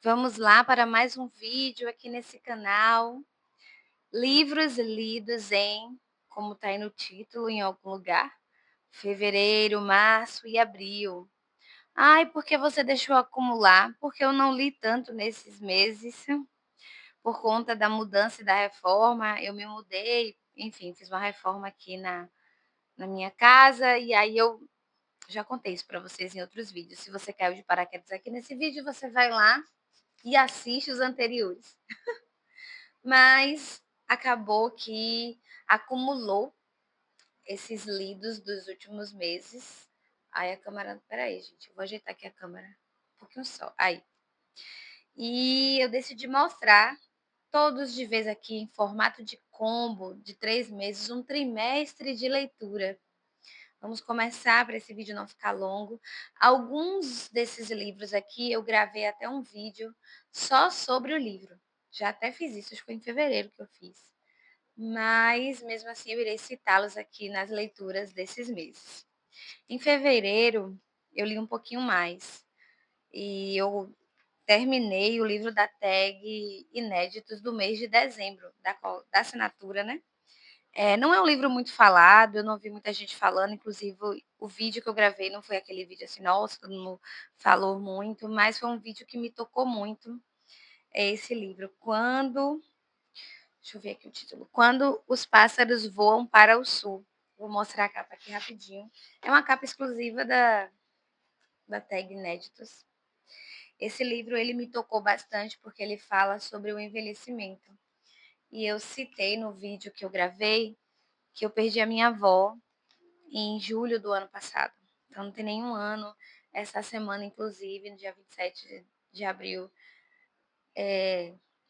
Vamos lá para mais um vídeo aqui nesse canal. Livros lidos em, como está aí no título, em algum lugar, fevereiro, março e abril. Ai, por que você deixou acumular? Porque eu não li tanto nesses meses, por conta da mudança e da reforma. Eu me mudei, enfim, fiz uma reforma aqui na minha casa, e aí eu já contei isso para vocês em outros vídeos. Se você caiu de paraquedas aqui nesse vídeo, você vai lá e assiste os anteriores. Mas acabou que acumulou esses lidos dos últimos meses. Aí a câmera, espera aí, gente, eu vou ajeitar aqui a câmera um pouquinho só. Aí. E eu decidi mostrar todos de vez aqui em formato de combo de 3 meses, um trimestre de leitura. Vamos começar para esse vídeo não ficar longo. Alguns desses livros aqui eu gravei até um vídeo só sobre o livro. Já até fiz isso, acho que foi em fevereiro que eu fiz. Mas, mesmo assim, eu irei citá-los aqui nas leituras desses meses. Em fevereiro, eu li um pouquinho mais. E eu terminei o livro da tag Inéditos do mês de dezembro, da assinatura, né? Não é um livro muito falado, eu não vi muita gente falando, inclusive o vídeo que eu gravei não foi aquele vídeo assim, nossa, todo mundo falou muito, mas foi um vídeo que me tocou muito, é esse livro. Deixa eu ver aqui o título. Quando os pássaros voam para o sul. Vou mostrar a capa aqui rapidinho. É uma capa exclusiva da tag Inéditos. Esse livro ele me tocou bastante porque ele fala sobre o envelhecimento. E eu citei no vídeo que eu gravei que eu perdi a minha avó em julho do ano passado. Então não tem nenhum ano. Essa semana, inclusive, no dia 27 de abril,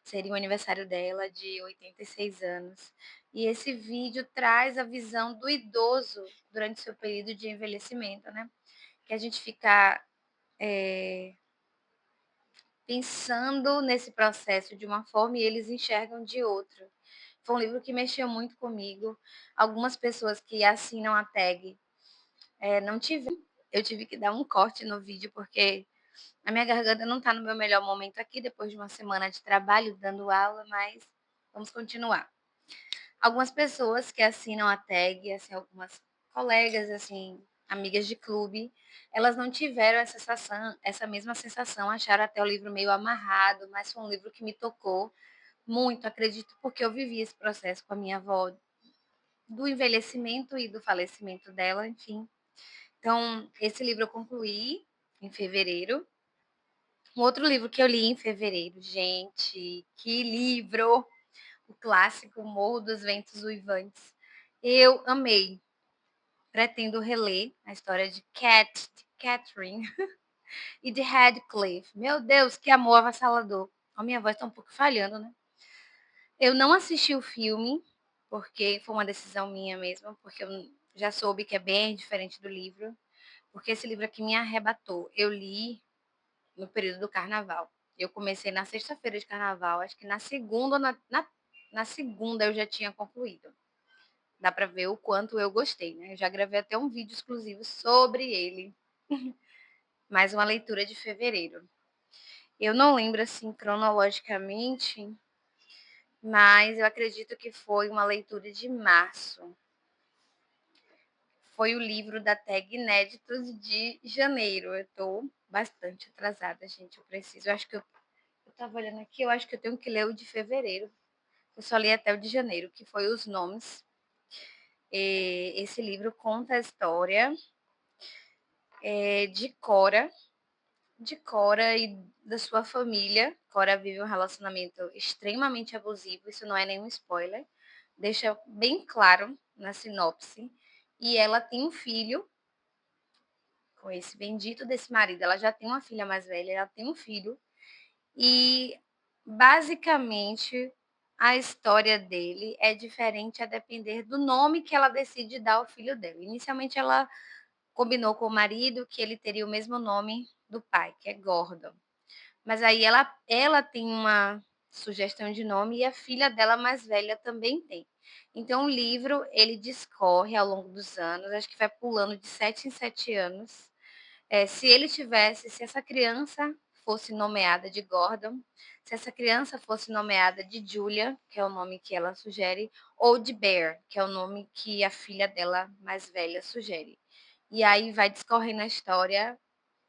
seria o aniversário dela, de 86 anos. E esse vídeo traz a visão do idoso durante seu período de envelhecimento, né? Que a gente fica pensando nesse processo de uma forma e eles enxergam de outra. Foi um livro que mexeu muito comigo. Algumas pessoas que assinam a tag não tiveram. Eu tive que dar um corte no vídeo porque a minha garganta não está no meu melhor momento aqui, depois de uma semana de trabalho, dando aula, mas vamos continuar. Algumas pessoas que assinam a tag, assim, algumas colegas, assim, amigas de clube, elas não tiveram essa mesma sensação, acharam até o livro meio amarrado, mas foi um livro que me tocou muito, acredito, porque eu vivi esse processo com a minha avó, do envelhecimento e do falecimento dela, enfim. Então, esse livro eu concluí em fevereiro. Um outro livro que eu li em fevereiro, gente, que livro! O clássico Morro dos Ventos Uivantes. Eu amei. Pretendo reler a história de Catherine e de Radcliffe. Meu Deus, que amor avassalador. A minha voz está um pouco falhando, né? Eu não assisti o filme, porque foi uma decisão minha mesmo, porque eu já soube que é bem diferente do livro, porque esse livro aqui me arrebatou. Eu li no período do carnaval. Eu comecei na sexta-feira de carnaval, acho que na segunda, na segunda eu já tinha concluído. Dá para ver o quanto eu gostei, né? Eu já gravei até um vídeo exclusivo sobre ele. Mais uma leitura de fevereiro. Eu não lembro assim cronologicamente, mas eu acredito que foi uma leitura de março. Foi o livro da tag Inéditos de janeiro. Eu estou bastante atrasada, gente. Eu preciso. Eu acho que eu estava olhando aqui, eu acho que eu tenho que ler o de fevereiro. Eu só li até o de janeiro, que foi os nomes. Esse livro conta a história de Cora e da sua família. Cora vive um relacionamento extremamente abusivo, isso não é nenhum spoiler, deixa bem claro na sinopse. E ela tem um filho com esse bendito desse marido. Ela já tem uma filha mais velha, ela tem um filho. E basicamente a história dele é diferente a depender do nome que ela decide dar ao filho dela. Inicialmente ela combinou com o marido que ele teria o mesmo nome do pai, que é Gordon. Mas aí ela tem uma sugestão de nome e a filha dela mais velha também tem. Então o livro ele discorre ao longo dos anos, acho que vai pulando de 7 em 7 anos. Se essa criança fosse nomeada de Gordon, se essa criança fosse nomeada de Julia, que é o nome que ela sugere, ou de Bear, que é o nome que a filha dela mais velha sugere. E aí vai discorrendo a história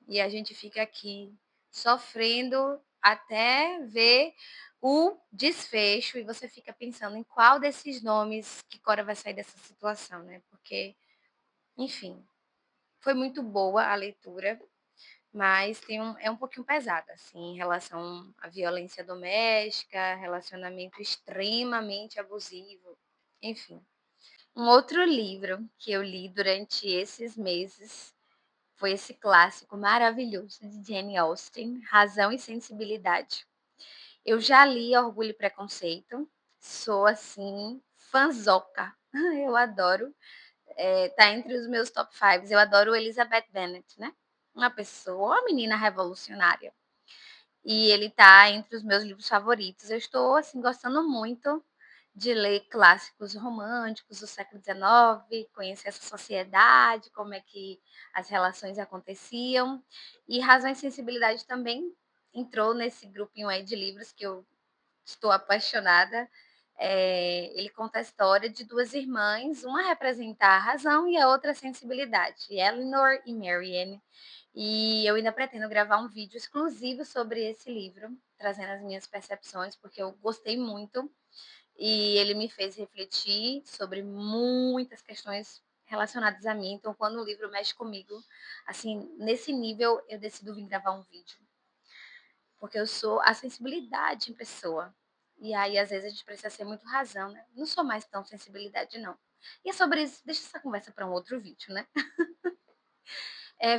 e a gente fica aqui sofrendo até ver o desfecho e você fica pensando em qual desses nomes que Cora vai sair dessa situação, né? Porque, enfim, foi muito boa a leitura, mas é um pouquinho pesada, assim, em relação à violência doméstica, relacionamento extremamente abusivo, enfim. Um outro livro que eu li durante esses meses foi esse clássico maravilhoso de Jane Austen, Razão e Sensibilidade. Eu já li Orgulho e Preconceito, sou assim, fanzoca. Eu adoro. Tá entre os meus top 5. Eu adoro Elizabeth Bennet, né? Uma menina revolucionária. E ele tá entre os meus livros favoritos. Eu estou assim gostando muito de ler clássicos românticos do século XIX, conhecer essa sociedade, como é que as relações aconteciam. E Razão e Sensibilidade também entrou nesse grupinho aí de livros que eu estou apaixonada. Ele conta a história de duas irmãs, uma representa a razão e a outra a sensibilidade, Eleanor e Marianne. E eu ainda pretendo gravar um vídeo exclusivo sobre esse livro, trazendo as minhas percepções, porque eu gostei muito e ele me fez refletir sobre muitas questões relacionadas a mim. Então, quando o livro mexe comigo, assim, nesse nível, eu decido vir gravar um vídeo, porque eu sou a sensibilidade em pessoa. E aí, às vezes, a gente precisa ser muito razão, né? Não sou mais tão sensibilidade, não. E é sobre isso, deixa essa conversa para um outro vídeo, né?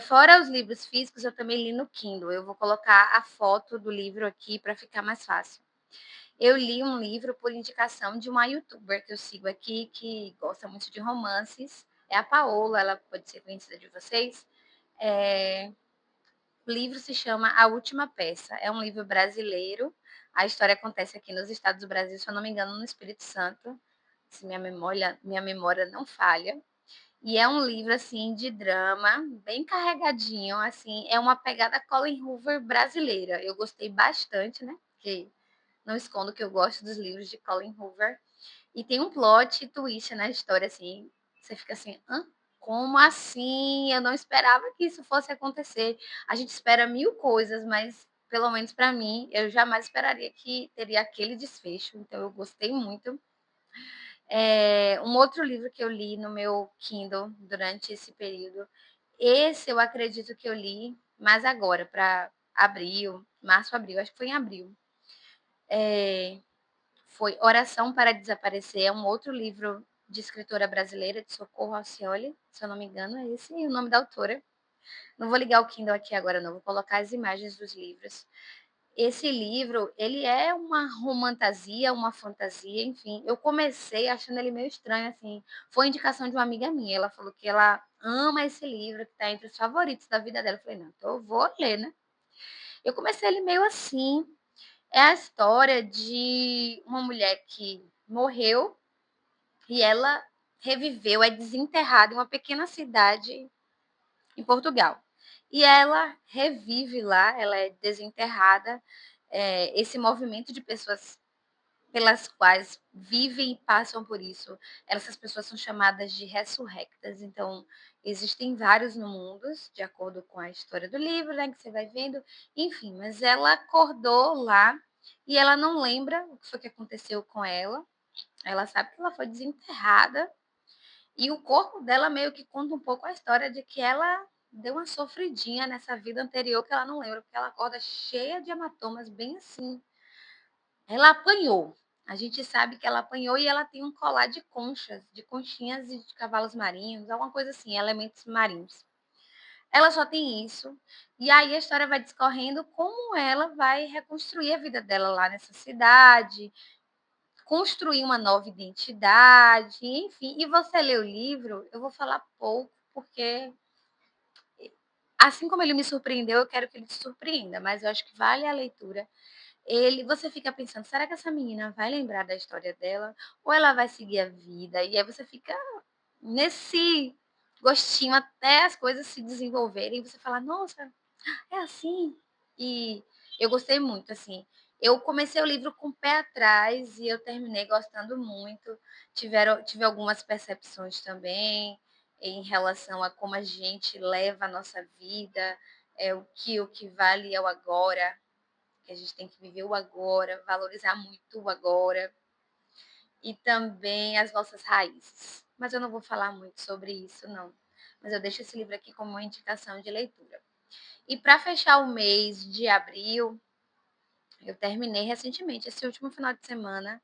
Fora os livros físicos, eu também li no Kindle. Eu vou colocar a foto do livro aqui para ficar mais fácil. Eu li um livro por indicação de uma youtuber que eu sigo aqui, que gosta muito de romances. É a Paola, ela pode ser conhecida de vocês. O livro se chama A Última Peça. É um livro brasileiro. A história acontece aqui nos estados do Brasil, se eu não me engano, no Espírito Santo. Se minha memória não falha. E é um livro, assim, de drama, bem carregadinho, assim, é uma pegada Colin Hoover brasileira. Eu gostei bastante, né? Porque não escondo que eu gosto dos livros de Colin Hoover. E tem um plot twist na história, assim, você fica assim, hã? Como assim? Eu não esperava que isso fosse acontecer. A gente espera mil coisas, mas pelo menos para mim, eu jamais esperaria que teria aquele desfecho. Então eu gostei muito. Um outro livro que eu li no meu Kindle durante esse período, esse eu acredito que eu li, mas agora, para abril, março, abril, acho que foi em abril. Foi Oração para Desaparecer, é um outro livro de escritora brasileira, de Socorro Alcioli, se eu não me engano, é esse o nome da autora. Não vou ligar o Kindle aqui agora, não, vou colocar as imagens dos livros. Esse livro, ele é uma romantasia, uma fantasia, enfim. Eu comecei achando ele meio estranho, assim. Foi indicação de uma amiga minha. Ela falou que ela ama esse livro, que está entre os favoritos da vida dela. Eu falei, não, então eu vou ler, né? Eu comecei ele meio assim. É a história de uma mulher que morreu e ela reviveu, é desenterrada em uma pequena cidade em Portugal. E ela revive lá, ela é desenterrada. Esse movimento de pessoas pelas quais vivem e passam por isso, essas pessoas são chamadas de ressurrectas. Então, existem vários no mundo, de acordo com a história do livro, né, que você vai vendo. Enfim, mas ela acordou lá e ela não lembra o que foi que aconteceu com ela. Ela sabe que ela foi desenterrada e o corpo dela meio que conta um pouco a história de que ela deu uma sofridinha nessa vida anterior que ela não lembra, porque ela acorda cheia de hematomas, bem assim. Ela apanhou. A gente sabe que ela apanhou e ela tem um colar de conchas, de conchinhas e de cavalos marinhos, alguma coisa assim, elementos marinhos. Ela só tem isso. E aí a história vai discorrendo como ela vai reconstruir a vida dela lá nessa cidade, construir uma nova identidade, enfim. E você lê o livro, eu vou falar pouco, porque assim como ele me surpreendeu, eu quero que ele te surpreenda, mas eu acho que vale a leitura. Você fica pensando, será que essa menina vai lembrar da história dela ou ela vai seguir a vida? E aí você fica nesse gostinho até as coisas se desenvolverem e você fala, nossa, é assim. E eu gostei muito, assim. Eu comecei o livro com o pé atrás e eu terminei gostando muito. Tive algumas percepções também em relação a como a gente leva a nossa vida, o que vale é o agora, que a gente tem que viver o agora, valorizar muito o agora e também as nossas raízes. Mas eu não vou falar muito sobre isso, não. Mas eu deixo esse livro aqui como uma indicação de leitura. E para fechar o mês de abril, eu terminei recentemente, esse último final de semana,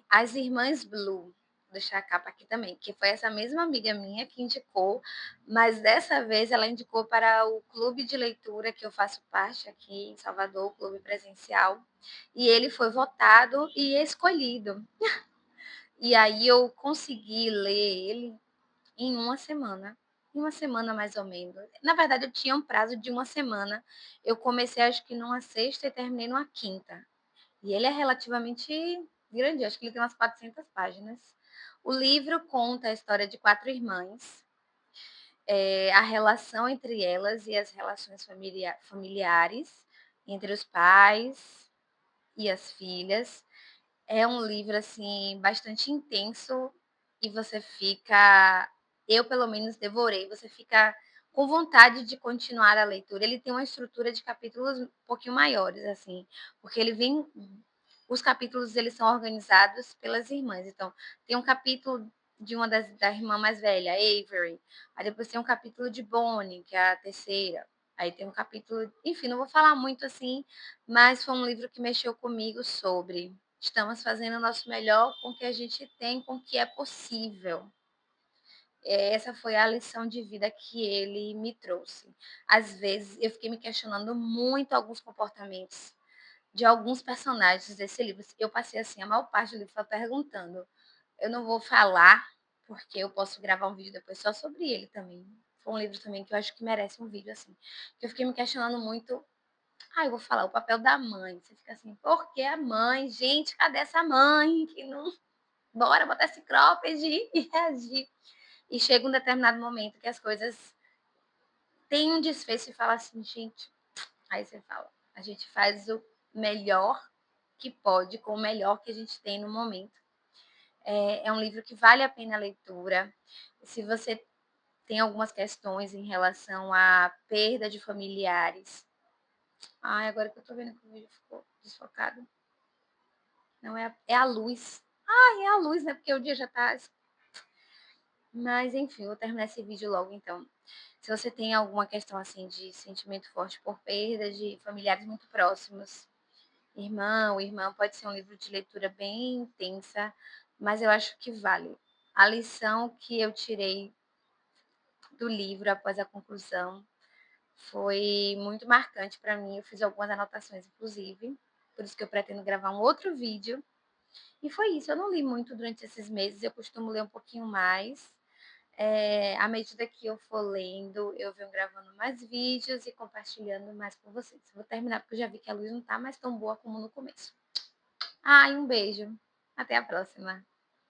As Irmãs Blue. Vou deixar a capa aqui também, que foi essa mesma amiga minha que indicou, mas dessa vez ela indicou para o clube de leitura que eu faço parte aqui em Salvador, o clube presencial, e ele foi votado e escolhido. E aí eu consegui ler ele em uma semana mais ou menos. Na verdade, eu tinha um prazo de uma semana. Eu comecei, acho que numa sexta e terminei numa quinta. E ele é relativamente grande, acho que ele tem umas 400 páginas. O livro conta a história de 4 irmãs, a relação entre elas e as relações familiares entre os pais e as filhas. É um livro, assim, bastante intenso e você fica, eu pelo menos devorei, você fica com vontade de continuar a leitura. Ele tem uma estrutura de capítulos um pouquinho maiores, assim, porque ele vem, os capítulos eles são organizados pelas irmãs. Então, tem um capítulo de uma da irmã mais velha, Avery. Aí depois tem um capítulo de Bonnie, que é a terceira. Aí tem um capítulo, enfim, não vou falar muito assim, mas foi um livro que mexeu comigo sobre estamos fazendo o nosso melhor com o que a gente tem, com o que é possível. Essa foi a lição de vida que ele me trouxe. Às vezes eu fiquei me questionando muito alguns comportamentos de alguns personagens desse livro. Eu passei assim a maior parte do livro só perguntando. Eu não vou falar porque eu posso gravar um vídeo depois só sobre ele também. Foi um livro também que eu acho que merece um vídeo assim. Eu fiquei me questionando muito. Eu vou falar o papel da mãe. Você fica assim, por que a mãe? Gente, cadê essa mãe que não bora botar esse cropped e reagir? E chega um determinado momento que as coisas têm um desfecho e fala assim, gente, aí você fala, a gente faz o melhor que pode com o melhor que a gente tem no momento. É um livro que vale a pena a leitura. Se você tem algumas questões em relação à perda de familiares. Agora que eu tô vendo que o vídeo ficou desfocado. Não é a luz. É a luz, né? Porque o dia já tá. Mas enfim, vou terminar esse vídeo logo então. Se você tem alguma questão assim de sentimento forte por perda de familiares muito próximos, irmão, irmã, pode ser um livro de leitura bem intensa, mas eu acho que vale. A lição que eu tirei do livro após a conclusão foi muito marcante para mim. Eu fiz algumas anotações, inclusive, por isso que eu pretendo gravar um outro vídeo. E foi isso. Eu não li muito durante esses meses, eu costumo ler um pouquinho mais. À medida que eu for lendo, eu venho gravando mais vídeos e compartilhando mais com vocês. Vou terminar porque eu já vi que a luz não está mais tão boa como no começo. E um beijo. Até a próxima.